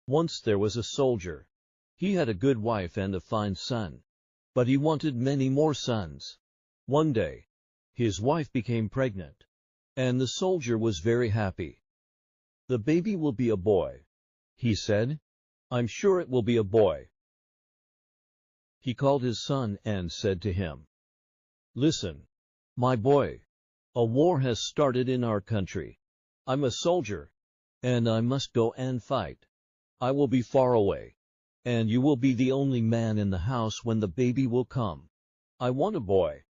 Once there was a soldier. He had a good wife and a fine son, but he wanted many more sons. One day, his wife became pregnant, and the soldier was very happy. "The baby will be a boy," he said. "I'm sure it will be a boy." He called his son and said to him, "Listen, my boy, a war has started in our country. I'm a soldier, and I must go and fight. I will be far away, and you will be the only man in the house when the baby will come. I want a boy.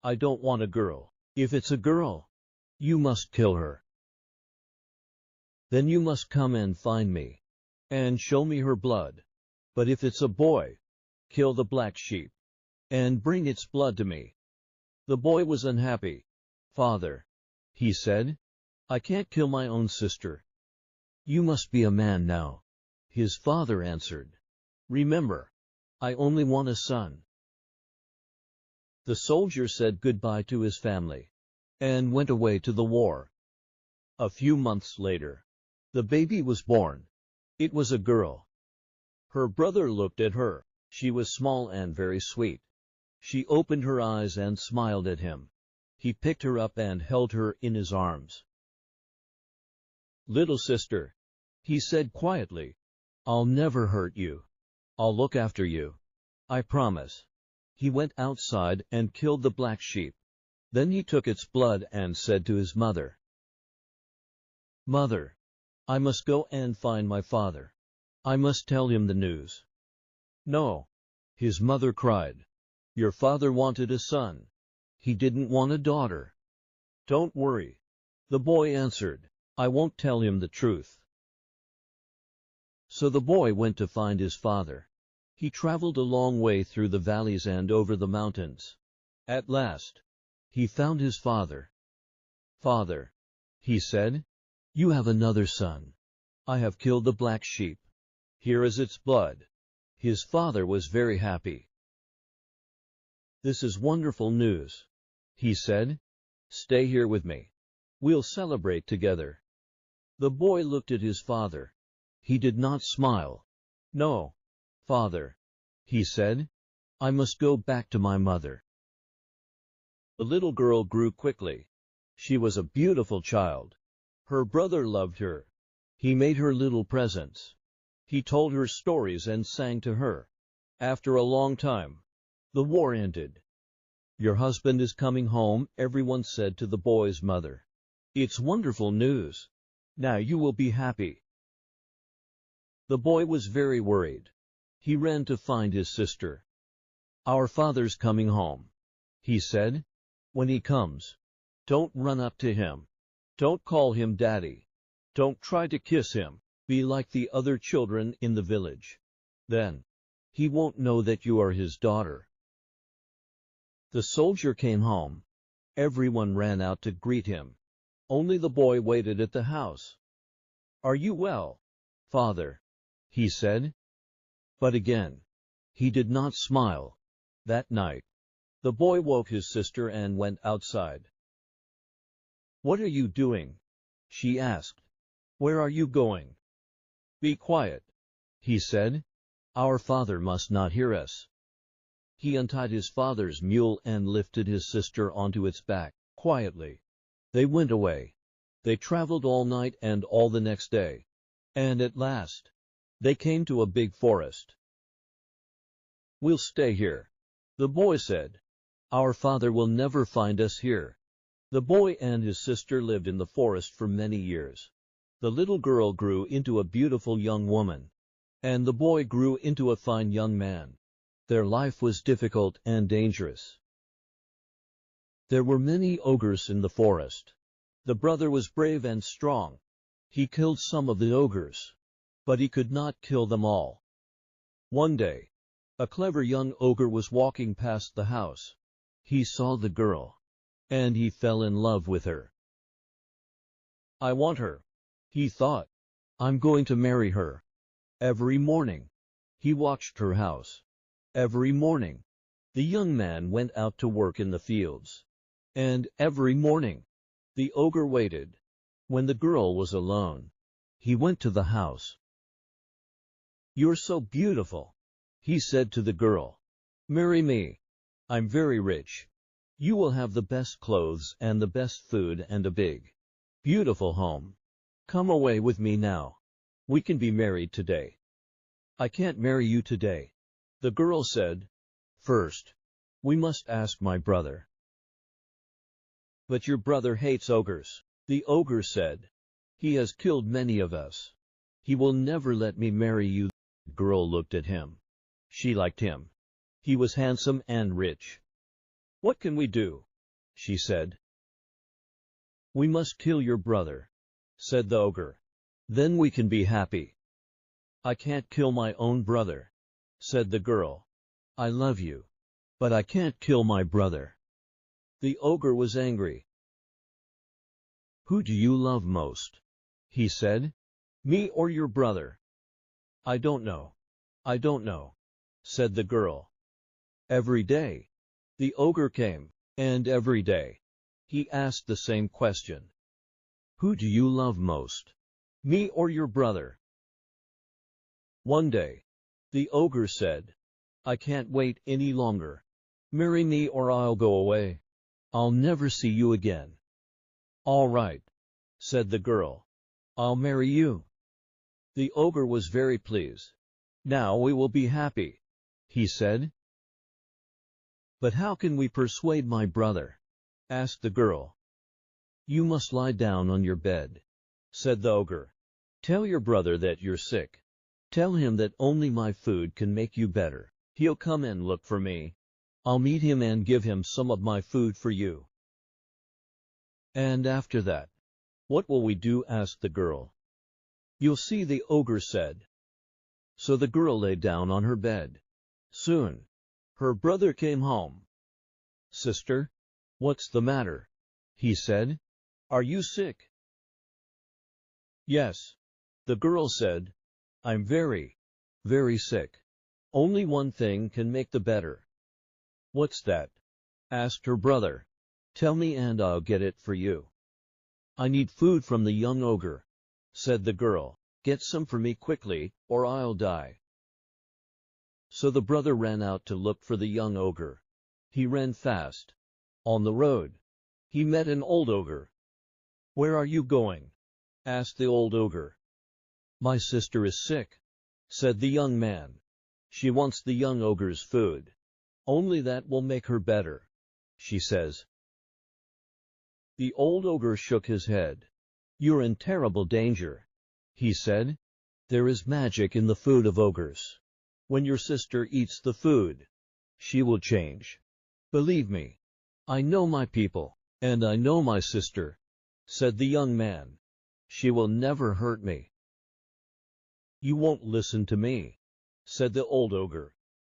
I don't want a girl. If it's a girl, you must kill her. Then you must come and find me, and show me her blood. But if it's a boy, kill the black sheep, and bring its blood to me." The boy was unhappy. "Father," he said, "I can't kill my own sister." "You must be a man now," his father answered. "Remember, I only want a son." The soldier said goodbye to his family, and went away to the war. A few months later, the baby was born. It was a girl. Her brother looked at her. She was small and very sweet. She opened her eyes and smiled at him. He picked her up and held her in his arms. "Little sister," he said quietly, "I'll never hurt you. I'll look after you. I promise." He went outside and killed the black sheep. Then he took its blood and said to his mother, "Mother, I must go and find my father. I must tell him the news." "No," his mother cried. "Your father wanted a son. He didn't want a daughter." "Don't worry," the boy answered. "I won't tell him the truth." So the boy went to find his father. He traveled a long way through the valleys and over the mountains. At last, he found his father. "Father," he said, "you have another son. I have killed the black sheep. Here is its blood." His father was very happy. "This is wonderful news," he said. "Stay here with me. We'll celebrate together." The boy looked at his father. He did not smile. "No, Father," he said, "I must go back to my mother." The little girl grew quickly. She was a beautiful child. Her brother loved her. He made her little presents. He told her stories and sang to her. After a long time, the war ended. "Your husband is coming home," everyone said to the boy's mother. "It's wonderful news. Now you will be happy." The boy was very worried. He ran to find his sister. "Our father's coming home," he said. "When he comes, don't run up to him. Don't call him Daddy. Don't try to kiss him. Be like the other children in the village. Then, he won't know that you are his daughter." The soldier came home. Everyone ran out to greet him. Only the boy waited at the house. "Are you well, Father?" he said. But again, he did not smile. That night, the boy woke his sister and went outside. "What are you doing?" she asked. "Where are you going?" "Be quiet," he said. "Our father must not hear us." He untied his father's mule and lifted his sister onto its back, quietly. They went away. They traveled all night and all the next day. And at last, they came to a big forest. "We'll stay here," the boy said. "Our father will never find us here." The boy and his sister lived in the forest for many years. The little girl grew into a beautiful young woman, and the boy grew into a fine young man. Their life was difficult and dangerous. There were many ogres in the forest. The brother was brave and strong. He killed some of the ogres, but he could not kill them all. One day, a clever young ogre was walking past the house. He saw the girl, and he fell in love with her. "I want her," he thought. "I'm going to marry her." Every morning, he watched her house. Every morning, the young man went out to work in the fields. And every morning, the ogre waited. When the girl was alone, he went to the house. You're so beautiful, he said to the girl. Marry me. I'm very rich. You will have the best clothes and the best food and a big, beautiful home. Come away with me now. We can be married today. I can't marry you today, the girl said. First, we must ask my brother. But your brother hates ogres, the ogre said. He has killed many of us. He will never let me marry you. The girl looked at him. She liked him. He was handsome and rich. What can we do? She said. We must kill your brother, said the ogre. Then we can be happy. I can't kill my own brother, said the girl. I love you, but I can't kill my brother. The ogre was angry. Who do you love most? He said. Me or your brother? I don't know. I don't know, said the girl. Every day, the ogre came, and every day, he asked the same question. Who do you love most? Me or your brother? One day, the ogre said, I can't wait any longer. Marry me or I'll go away. I'll never see you again. All right, said the girl. I'll marry you. The ogre was very pleased. Now we will be happy, he said. But how can we persuade my brother? Asked the girl. You must lie down on your bed, said the ogre. Tell your brother that you're sick. Tell him that only my food can make you better. He'll come and look for me. I'll meet him and give him some of my food for you. And after that, what will we do? Asked the girl. You'll see, the ogre said. So the girl lay down on her bed. Soon, her brother came home. Sister, what's the matter? He said. Are you sick? Yes, the girl said. I'm very, very sick. Only one thing can make the better. What's that? Asked her brother. Tell me and I'll get it for you. I need food from the young ogre, said the girl. Get some for me quickly, or I'll die. So the brother ran out to look for the young ogre. He ran fast. On the road, he met an old ogre. Where are you going? Asked the old ogre. My sister is sick, said the young man. She wants the young ogre's food. Only that will make her better, she says. The old ogre shook his head. You're in terrible danger, he said. There is magic in the food of ogres. When your sister eats the food, she will change. Believe me, I know my people, and I know my sister, said the young man. She will never hurt me. You won't listen to me, said the old ogre.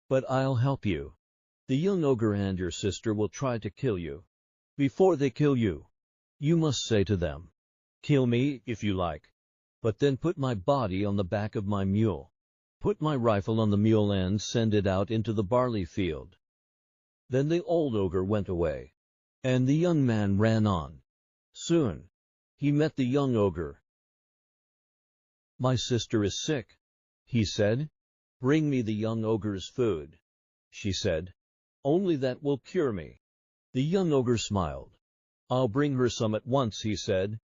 But I'll help you. The young ogre and your sister will try to kill you. Before they kill you, you must say to them, kill me if you like, but then put my body on the back of my mule. Put my rifle on the mule and send it out into the barley field. Then the old ogre went away, and the young man ran on. Soon, he met the young ogre. My sister is sick, he said. Bring me the young ogre's food, she said. Only that will cure me. The young ogre smiled. I'll bring her some at once, he said.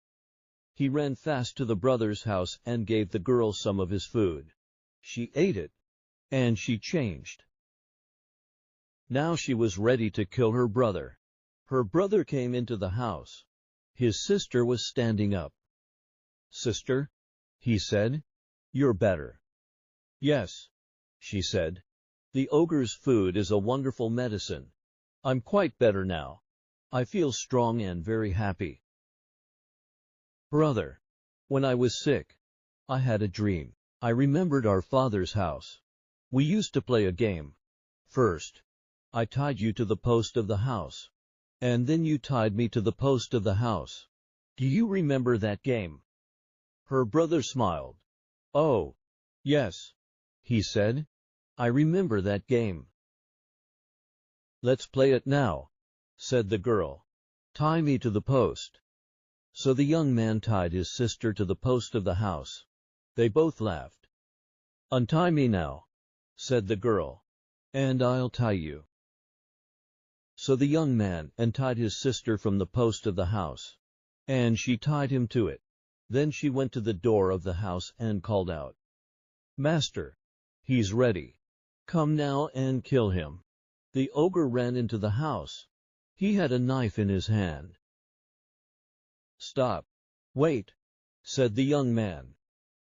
He ran fast to the brother's house and gave the girl some of his food. She ate it, and she changed. Now she was ready to kill her brother. Her brother came into the house. His sister was standing up. Sister, he said, you're better. Yes, she said. The ogre's food is a wonderful medicine. I'm quite better now. I feel strong and very happy. Brother, when I was sick, I had a dream. I remembered our father's house. We used to play a game. First, I tied you to the post of the house, and then you tied me to the post of the house. Do you remember that game? Her brother smiled. Oh, yes, he said. I remember that game. Let's play it now, said the girl. Tie me to the post. So the young man tied his sister to the post of the house. They both laughed. "Untie me now," said the girl, "and I'll tie you." So the young man untied his sister from the post of the house, and she tied him to it. Then she went to the door of the house and called out, "Master, he's ready. Come now and kill him." The ogre ran into the house. He had a knife in his hand. "Stop. Wait," said the young man.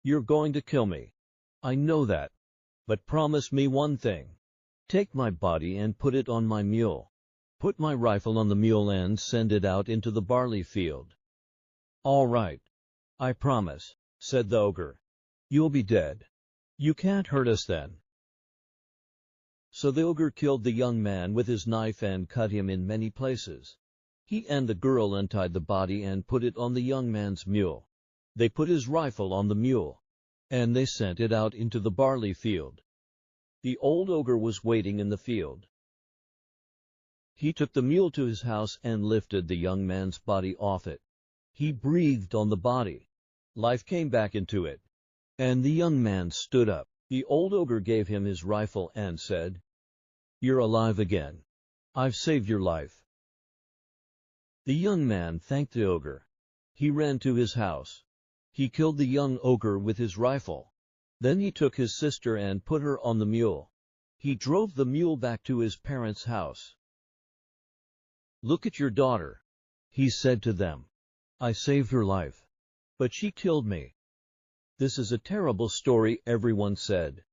"You're going to kill me. I know that. But promise me one thing. Take my body and put it on my mule. Put my rifle on the mule and send it out into the barley field." "All right. I promise," said the ogre. "You'll be dead. You can't hurt us then." So the ogre killed the young man with his knife and cut him in many places. He and the girl untied the body and put it on the young man's mule. They put his rifle on the mule, and they sent it out into the barley field. The old ogre was waiting in the field. He took the mule to his house and lifted the young man's body off it. He breathed on the body. Life came back into it, and the young man stood up. The old ogre gave him his rifle and said, "You're alive again. I've saved your life." The young man thanked the ogre. He ran to his house. He killed the young ogre with his rifle. Then he took his sister and put her on the mule. He drove the mule back to his parents' house. "Look at your daughter," he said to them. "I saved her life, but she killed me." "This is a terrible story," everyone said.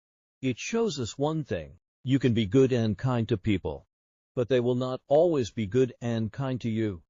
"It shows us one thing. You can be good and kind to people, but they will not always be good and kind to you."